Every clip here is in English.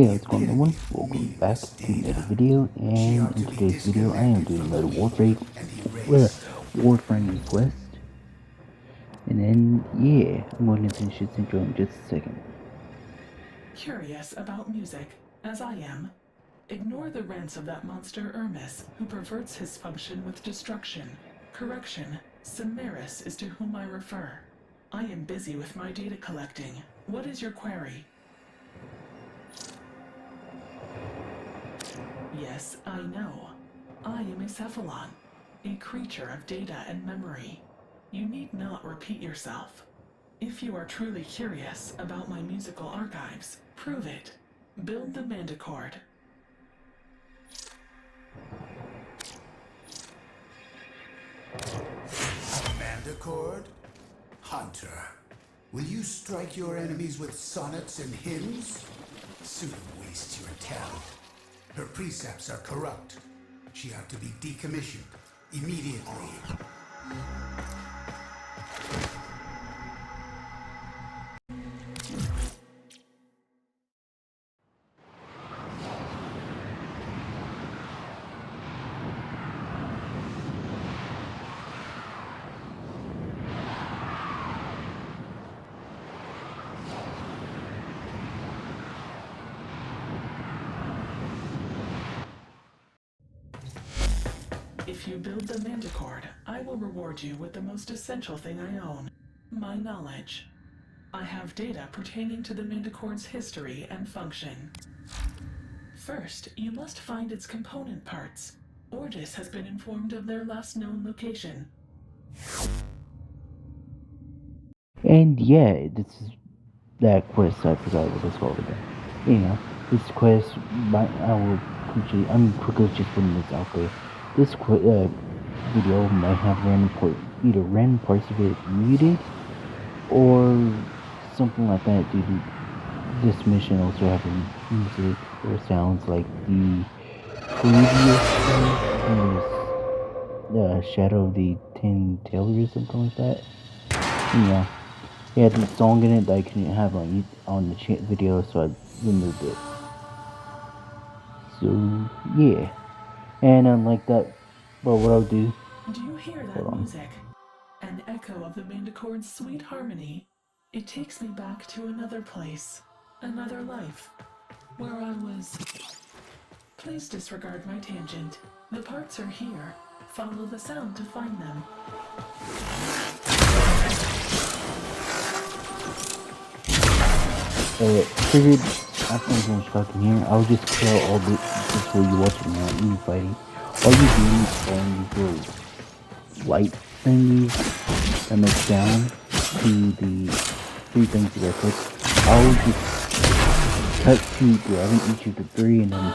Hey, what's going on everyone? Welcome back to another video, and in today's video I am doing another Warframe quest. And then, yeah, I'm going to finish this intro in just a second. Curious about music, as I am, ignore the rants of that monster Hermes, who perverts his function with destruction. Correction, Samaris is to whom I refer. I am busy with my data collecting. What is your query? Yes, I know. I am a cephalon, a creature of data and memory. You need not repeat yourself. If you are truly curious about my musical archives, prove it. Build the Manticord. Manticord? Hunter, will you strike your enemies with sonnets and hymns? Soon waste your talent. Her precepts are corrupt. She ought to be decommissioned immediately. If you build the Manticord, I will reward you with the most essential thing I own, my knowledge. I have data pertaining to the Manticord's history and function. First, you must find its component parts. Ortis has been informed of their last known location. And yeah, this is that quest. I forgot what it's called again. Anyhow, this quest, I'm quickly just putting this out there. This video might have either random parts of it muted or something like that due to this mission also having music or sounds like the previous one, Shadow of the Ten Tailors or something like that. Yeah, it had this song in it that I couldn't have on the video, so I removed it. So yeah, and unlike that, but what I'll do. Do you hear that music? An echo of the Manticord's sweet harmony. It takes me back to another place, another life, where I was. Please disregard my tangent. The parts are here. Follow the sound to find them. Figured after I'm finished talking here, I'll just kill all this while you watching me fighting. All you do is find these little light thingies that make down to the three things that I click. I'll just cut to grabbing each of the three and then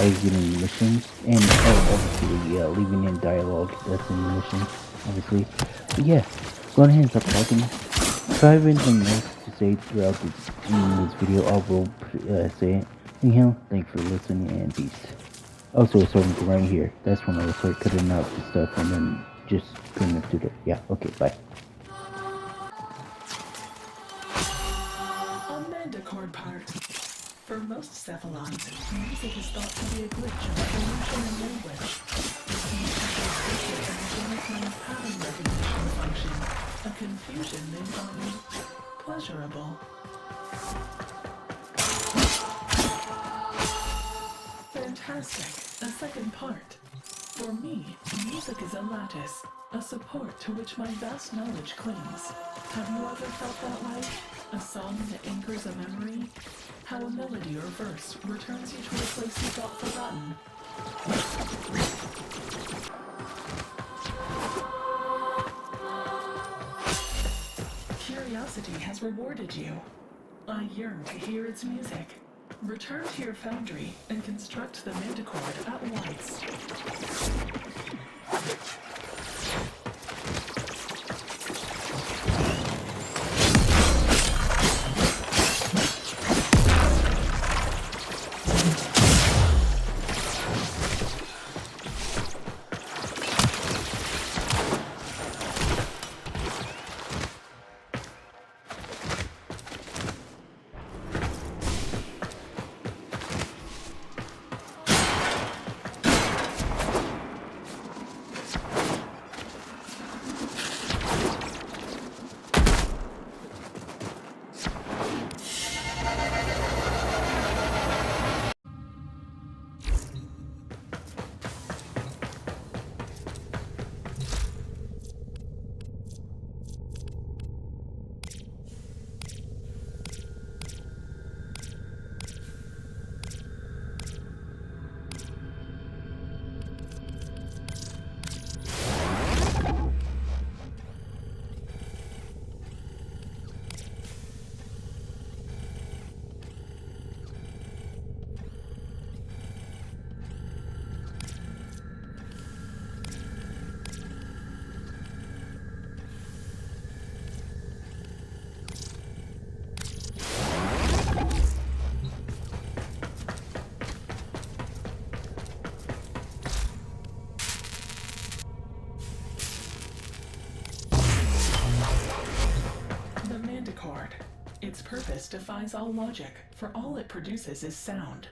exiting missions. And obviously leaving in dialogue that's in the mission, obviously. But yeah, go ahead and stop talking. If I have anything else to say throughout this video, I will say it. Anyhow, thanks for listening and peace. Also, something right here. That's when I was cutting out the stuff and then just putting it to the. Yeah, okay, bye. A Manticord part. For most cephalons, music is thought to be a glitch of evolution and language. This means pattern recognition function, a confusion they find pleasurable. Fantastic. A second part. For me, music is a lattice, a support to which my vast knowledge clings. Have you ever felt that way? A song that anchors a memory? How a melody or verse returns you to a place you thought forgotten. Curiosity has rewarded you. I yearn to hear its music. Return to your foundry and construct the Manticord at once. defies all logic, for all it produces is sound.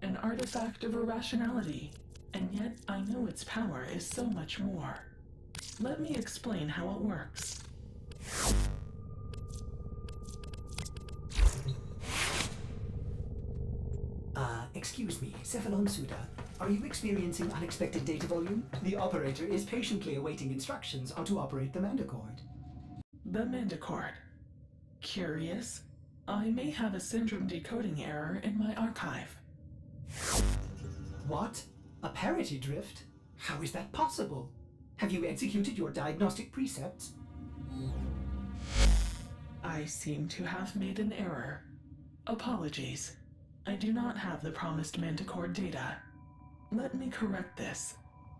An artifact of irrationality, and yet I know its power is so much more. Let me explain how it works. Excuse me, Cephalon Suda, are you experiencing unexpected data volume? The operator is patiently awaiting instructions on to operate the Manticord. The Manticord. Curious. I may have a syndrome decoding error in my archive. What? A parity drift? How is that possible? Have you executed your diagnostic precepts? I seem to have made an error. Apologies. I do not have the promised Manticore data. Let me correct this.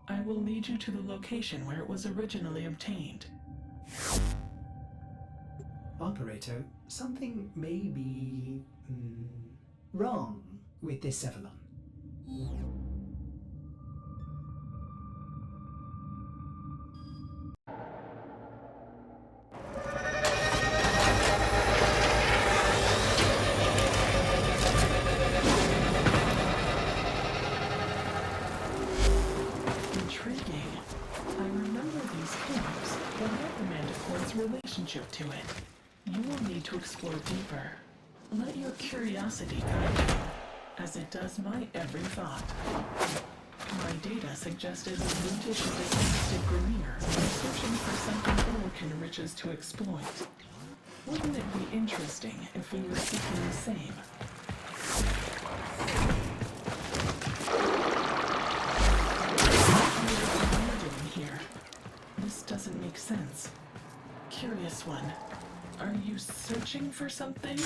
I will lead you to the location where it was originally obtained. Operator, something may be wrong with this Cephalon. Intriguing. I remember these hymns, but not the Manticore's relationship to it. You will need to explore deeper. Let your curiosity guide you, as it does my every thought. My data suggested a brutish and disinterested Grineer searching for something Orkin riches to exploit. Wouldn't it be interesting if we were seeking the same? What are you doing here? This doesn't make sense. Curious one. Are you searching for something?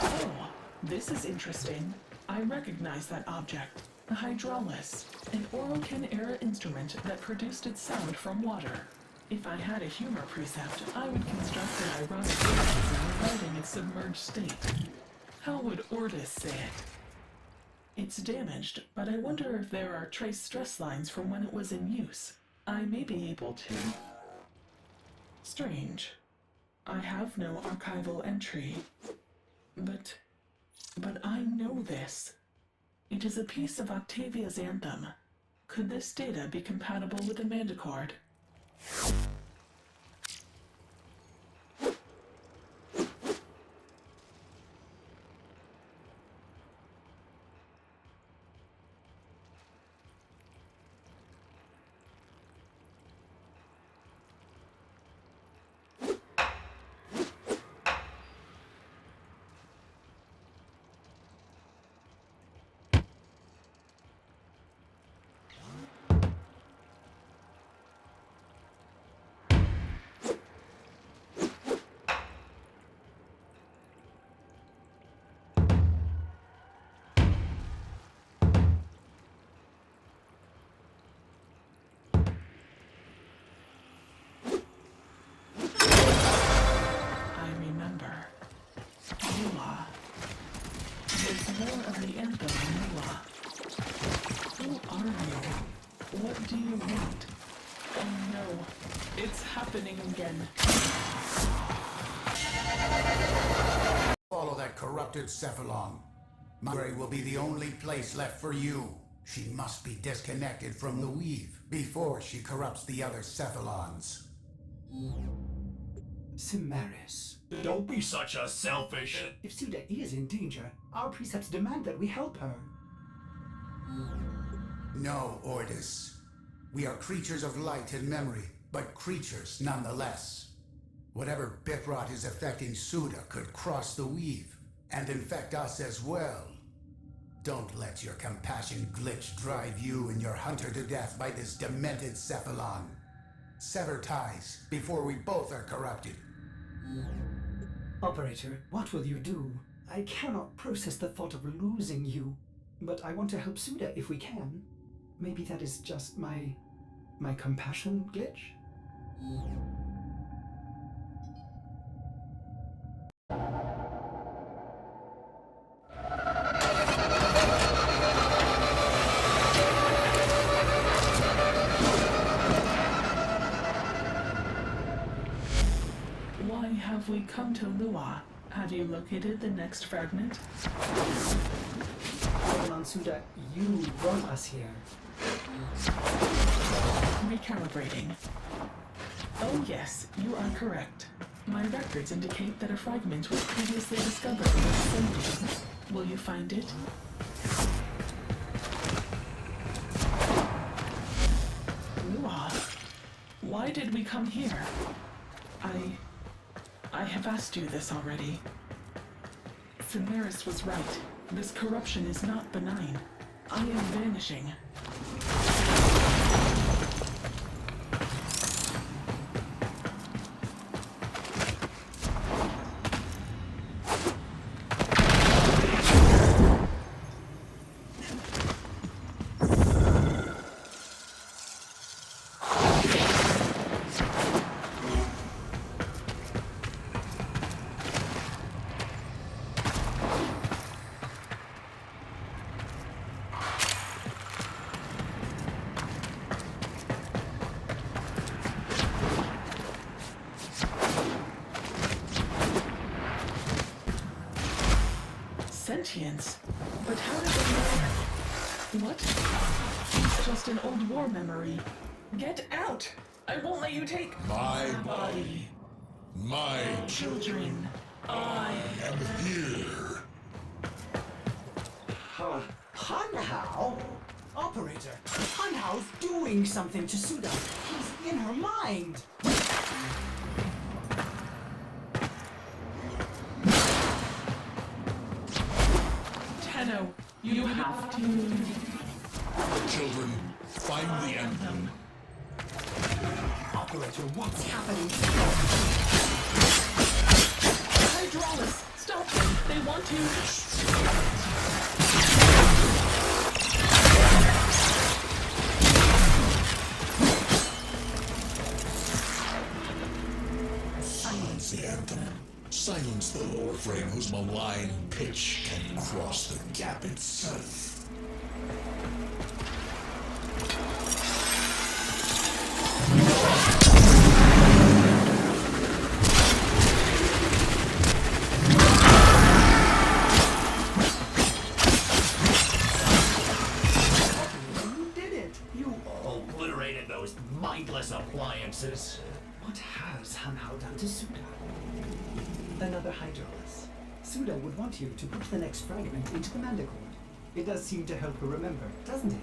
Oh, this is interesting. I recognize that object. A hydraulis, an Orokin-era instrument that produced its sound from water. If I had a humor precept, I would construct an ironic criticism regarding its submerged state. How would Ordis say it? It's damaged, but I wonder if there are trace stress lines from when it was in use. I may be able to. Strange. I have no archival entry. But I know this. It is a piece of Octavia's anthem. Could this data be compatible with the Manticord? More of the anthem, Nua. Who are you? What do you want? Oh no, it's happening again. Follow that corrupted Cephalon. Murray will be the only place left for you. She must be disconnected from the weave before she corrupts the other Cephalons. Simaris. Don't be such a selfish... If Suda is in danger, our precepts demand that we help her. No, Ordis. We are creatures of light and memory, but creatures nonetheless. Whatever bit rot is affecting Suda could cross the weave, and infect us as well. Don't let your compassion glitch drive you and your hunter to death by this demented Cephalon. Sever ties before we both are corrupted. Operator, what will you do? I cannot process the thought of losing you, but I want to help Suda if we can. Maybe that is just my compassion glitch? Why Have we come to Lua? Have you located the next fragment? Governor Suda, you brought us here. Recalibrating. Oh yes, you are correct. My records indicate that a fragment was previously discovered with sending. Will you find it? Lua, why did we come here? I have asked you this already. Cineris was right. This corruption is not benign. I am vanishing. Sentience? But how did they know? What? It's just an old war memory. Get out! I won't let you take My body. My Children, I am here. Hanhao? Operator, Hanhao's doing something to Suda. He's in her mind. Tenno, you have to... Children, find the anthem. Operator, what's happening? Hydraulis, stop them! They want to... Silence the anthem. Silence the Warframe whose malign pitch can cross the gap itself. You did it! You... Obliterated those mindless appliances. What has Hanhao done to Suda? Another Hydraulis. Suda would want you to put the next fragment into the Mandicord. It does seem to help her remember, doesn't it?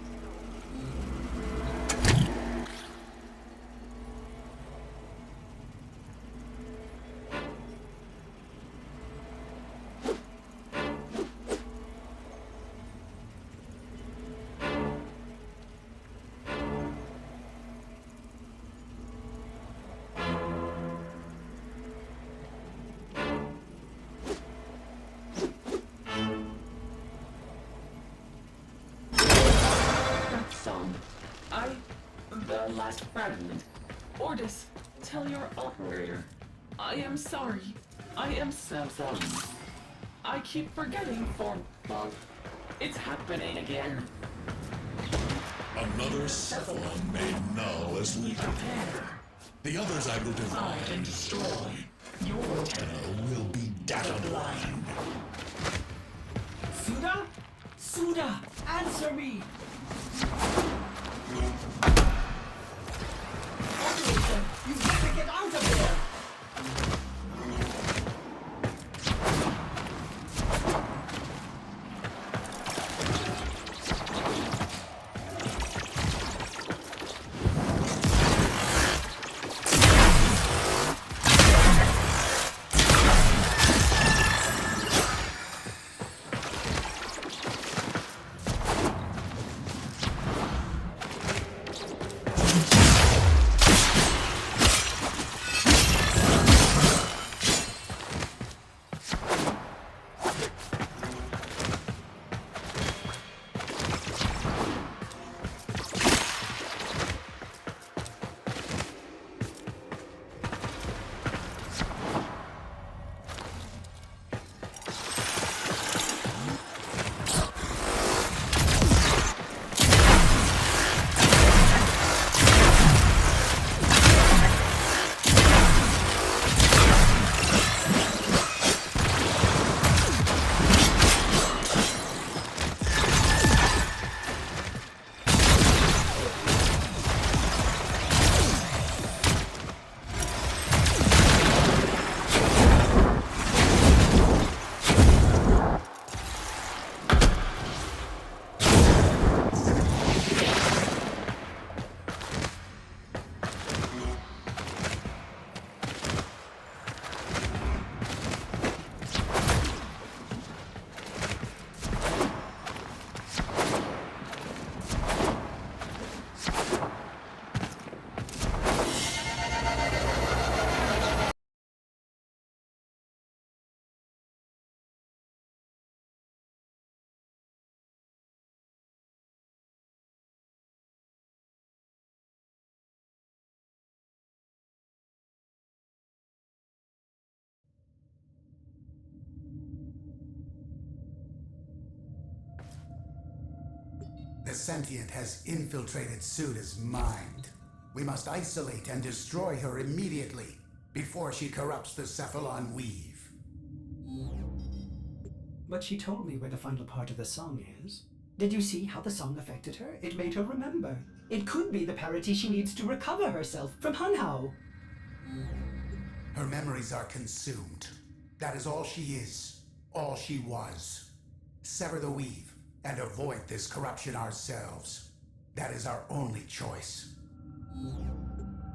Song. The last fragment. Ordis, tell your operator. I am sorry. I am so sorry. I keep forgetting well, it's happening again. Another Cephalon made null as we Prepare. The others I will Divide divide. and destroy. Your Tenno will be data blind. Suda? Suda! Answer me! Operator, you better get out of there! The sentient has infiltrated Suda's mind. We must isolate and destroy her immediately, before she corrupts the Cephalon weave. But she told me where the final part of the song is. Did you see how the song affected her? It made her remember. It could be the parity she needs to recover herself from Hunhao. Her memories are consumed. That is all she is, all she was. Sever the weave and avoid this corruption ourselves. That is our only choice.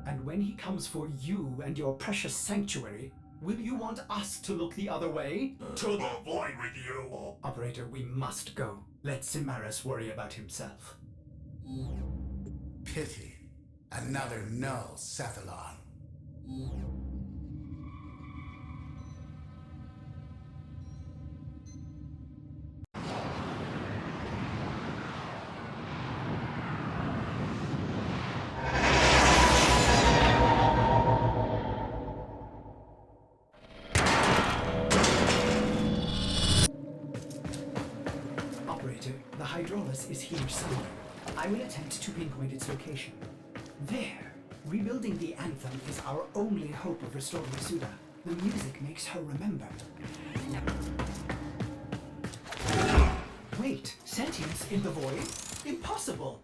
And when he comes for you and your precious sanctuary, will you want us to look the other way? To the void with you! Operator, we must go. Let Cimaris worry about himself. Pity. Another null Cephalon. Operator, the Hydraulis is here somewhere. I will attempt to pinpoint its location. There! Rebuilding the anthem is our only hope of restoring Suda. The music makes her remember. Wait, sentience in the void? Impossible!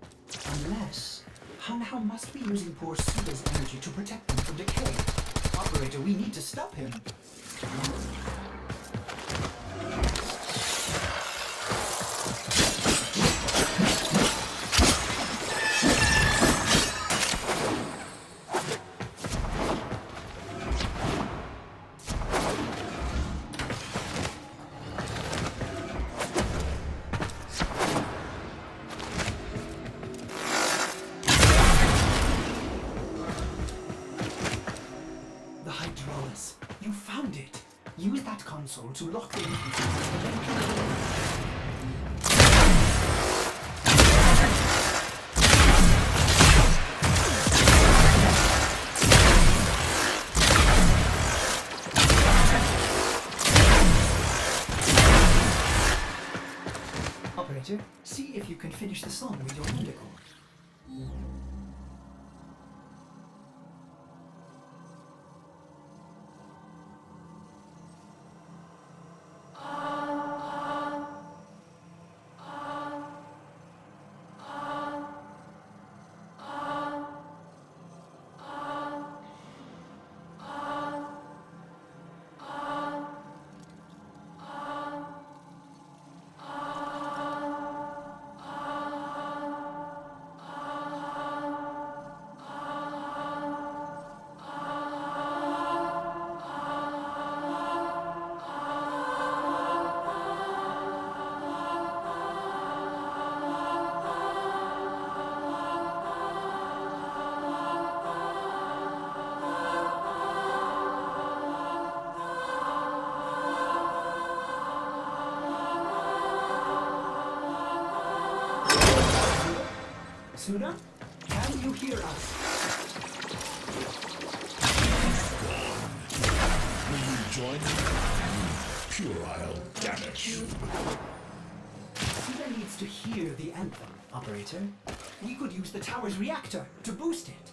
Unless Hunhao must be using poor Suda's energy to protect them from decay. Operator, we need to stop him. The Hydraulis. You found it. Use that console to lock the entrances and then kill them. Operator, see if you can finish the song with your Mandicore. Suda, can you hear us? Will you join me? Puerile damage. Suda needs to hear the anthem, Operator. We could use the tower's reactor to boost it.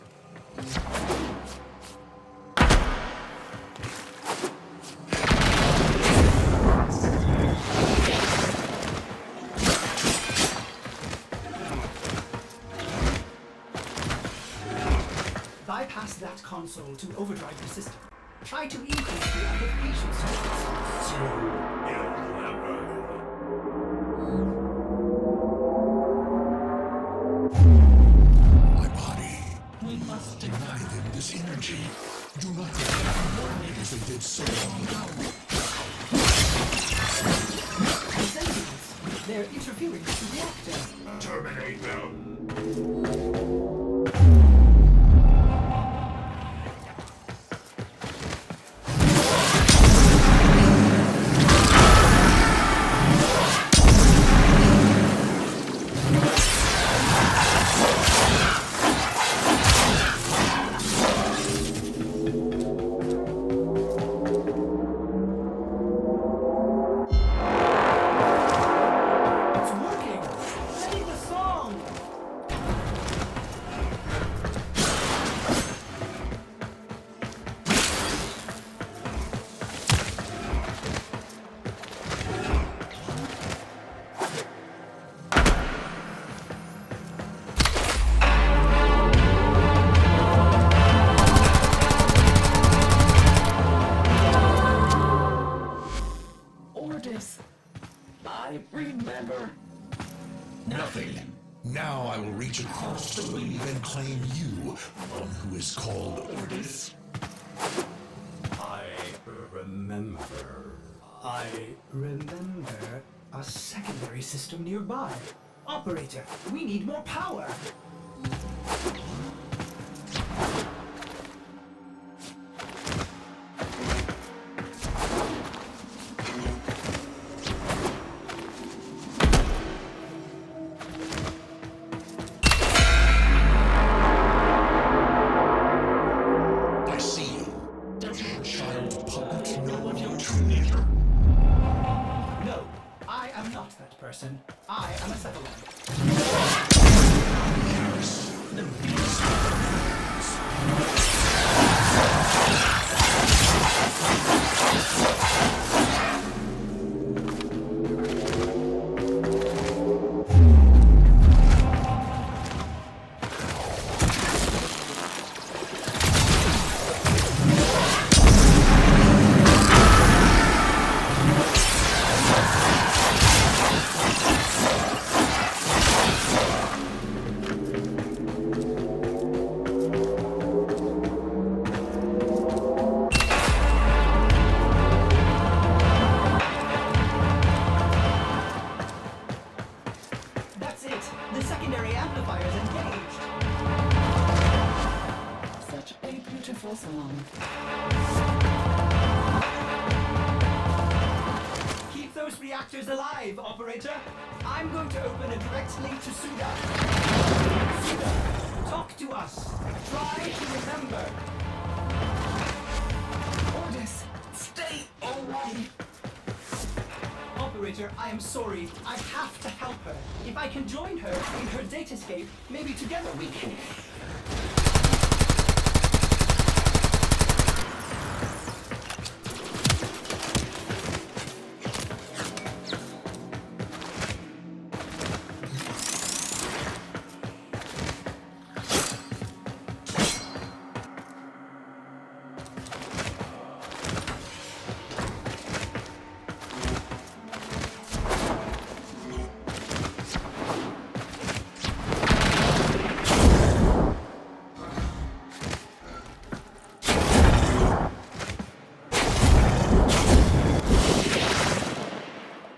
Bypass that console to overdrive the system. Try to increase the amplification circuits. My body. We must deny them this energy. Do not let them warn me as they did so long ago. The sentients, they're interfering with the reactor. Terminate them! It's working! Sing the song! Otis, I remember. Nothing. Now I will reach across the league and claim you, one who is called Ordis. I remember. I remember a secondary system nearby. Operator, we need more power. I see you. Does your child puppet know of your true nature? No, I am not that person. I am a Cephalon. Yes, the beast. That's it. The secondary amplifier's engaged. Such a beautiful song. Keep those reactors alive, operator. I'm going to open a direct link to Suda. Suda, talk to us. Try to remember. Otis, stay away. Operator, I am sorry. I have to help her. If I can join her in her datascape, maybe together we can.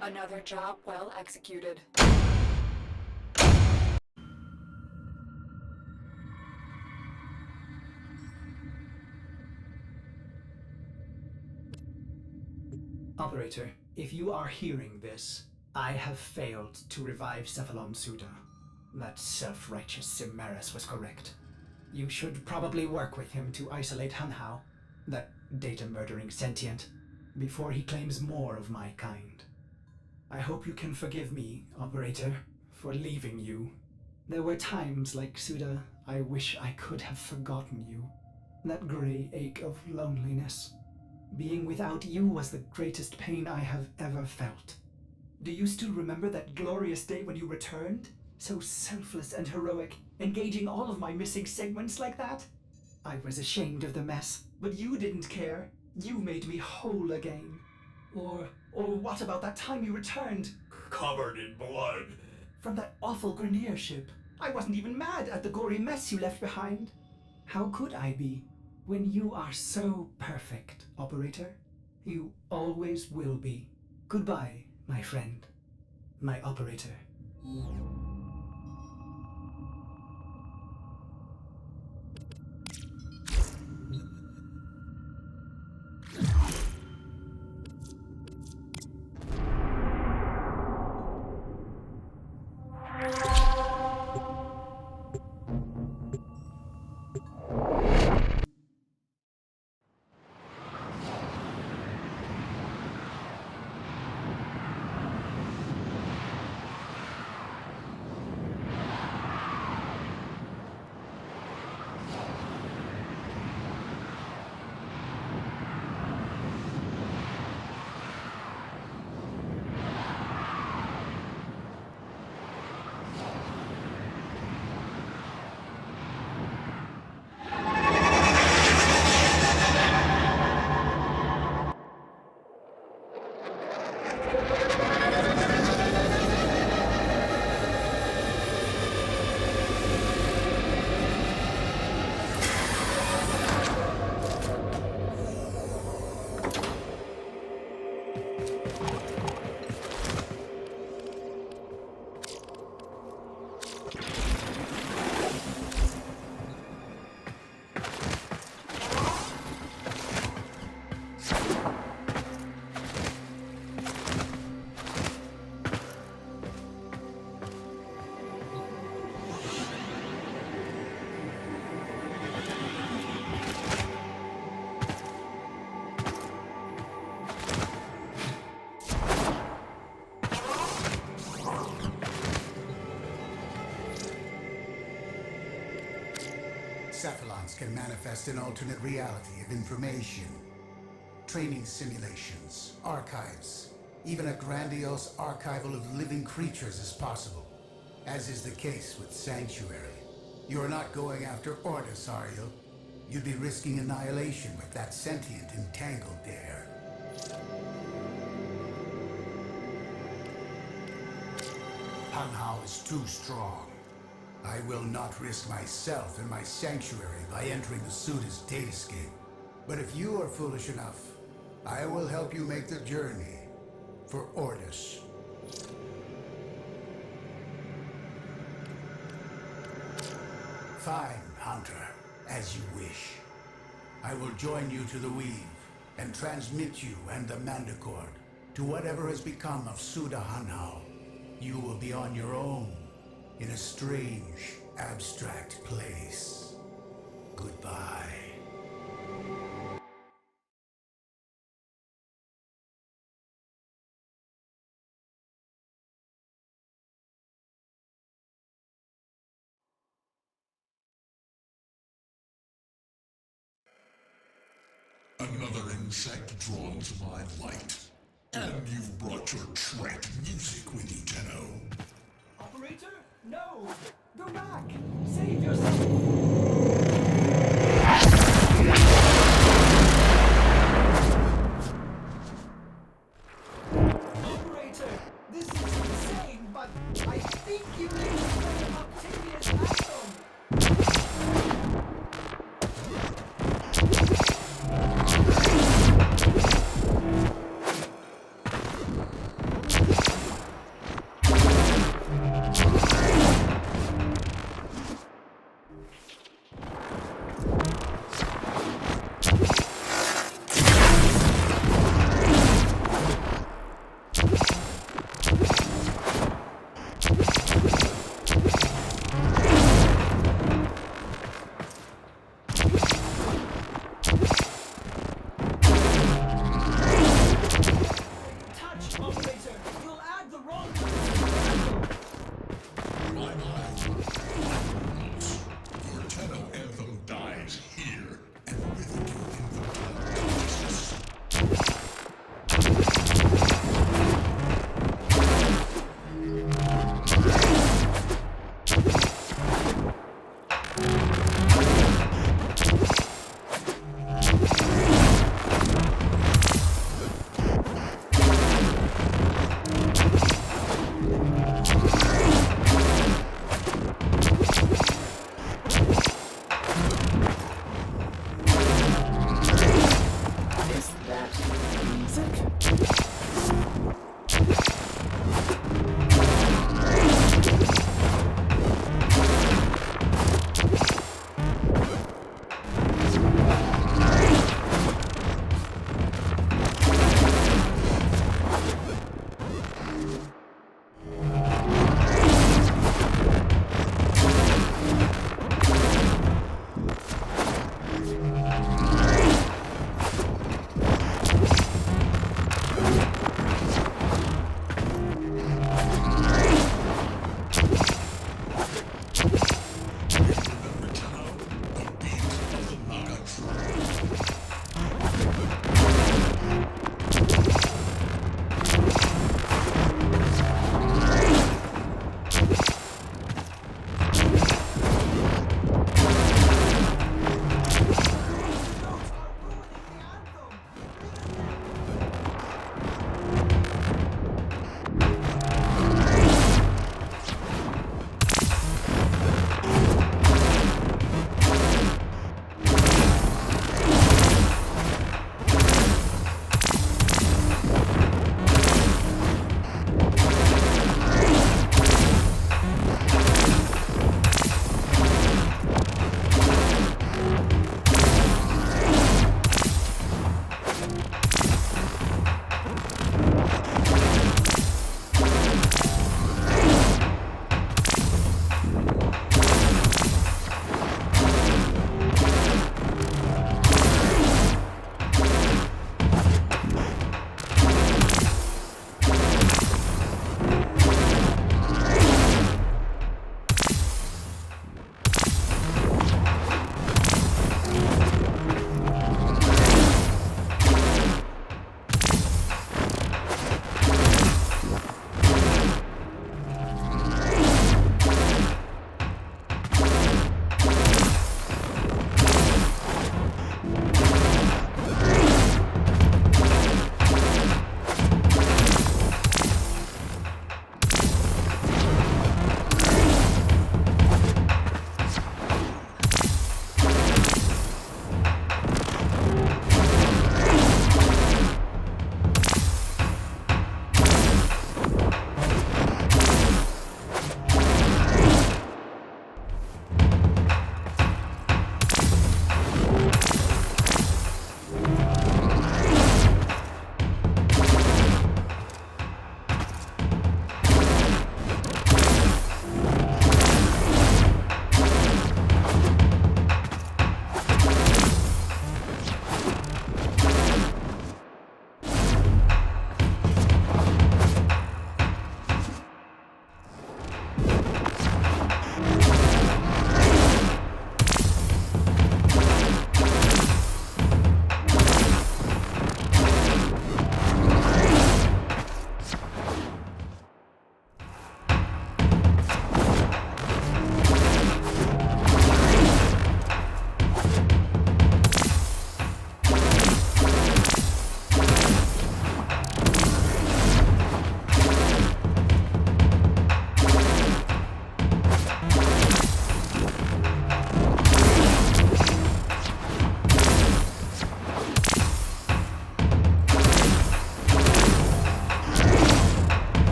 Another job well executed. Operator, if you are hearing this, I have failed to revive Cephalon Suda. That self-righteous Cimeras was correct. You should probably work with him to isolate Hanhao, that data-murdering sentient, before he claims more of my kind. I hope you can forgive me, Operator, for leaving you. There were times like Suda, I wish I could have forgotten you. That grey ache of loneliness. Being without you was the greatest pain I have ever felt. Do you still remember that glorious day when you returned? So selfless and heroic, engaging all of my missing segments like that? I was ashamed of the mess, but you didn't care. You made me whole again. Or what about that time you returned? Covered in blood. From that awful Grenier ship. I wasn't even mad at the gory mess you left behind. How could I be, when you are so perfect, Operator? You always will be. Goodbye, my friend. My Operator. Cephalons can manifest an alternate reality of information. Training simulations, archives, even a grandiose archival of living creatures is possible, as is the case with Sanctuary. You're not going after Ordis, are you? You'd be risking annihilation with that sentient entangled there. Hanhao is too strong. I will not risk myself and my sanctuary by entering the Suda's datascape. But if you are foolish enough, I will help you make the journey for Ordis. Fine, Hunter, as you wish. I will join you to the Weave and transmit you and the Manticore to whatever has become of Suda Hanhao. You will be on your own, in a strange, abstract place. Goodbye. Another insect drawn to my light. And you've brought your trek music with you, Tenno. Operator? No! Go back! Save yourself! Operator! This is insane, but I think you need to play Octavia's anthem!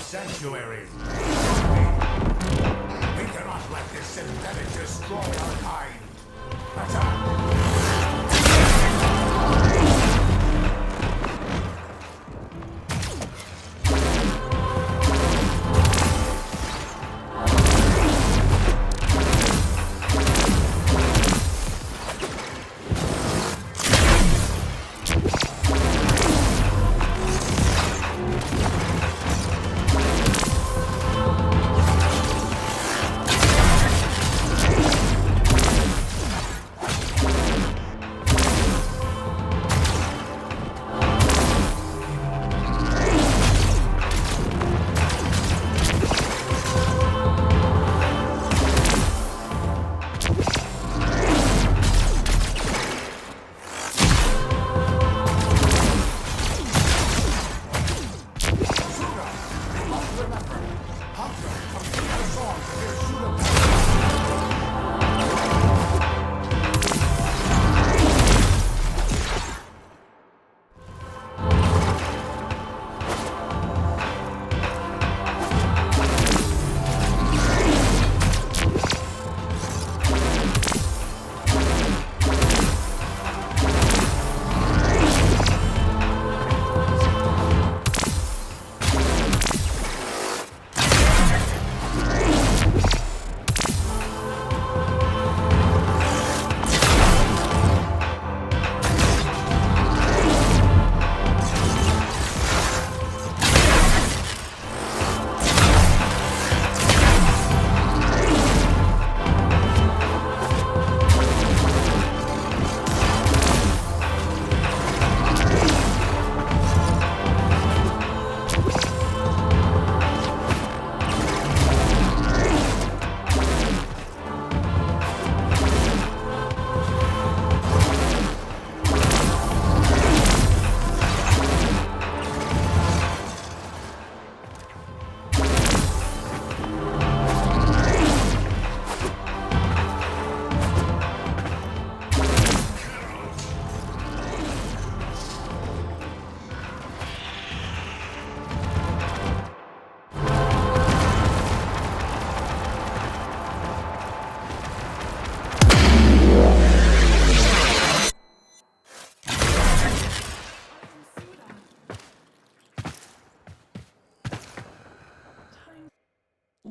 Sanctuary. We cannot let this synthetic destroy our kind. Attack!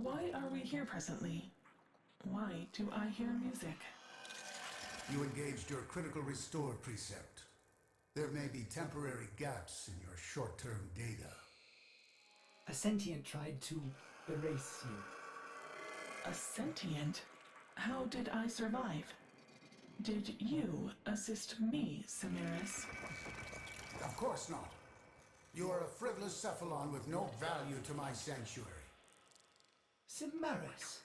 Why are we here presently? Why do I hear music? You engaged your critical restore precept. There may be temporary gaps in your short-term data. A sentient tried to erase you. A sentient? How did I survive? Did you assist me, Samaris? Of course not. You are a frivolous cephalon with no value to my sanctuary. Samaris.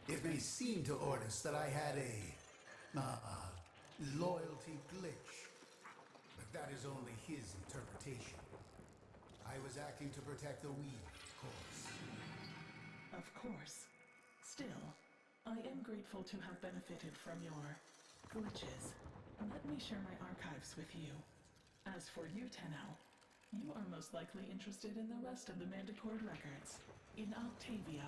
It may seem to Ordis that I had a loyalty glitch, but that is only his interpretation. I was acting to protect the weed, of course. Of course. Still, I am grateful to have benefited from your glitches. Let me share my archives with you. As for you, Tenno, you are most likely interested in the rest of the Manticore records in Octavia.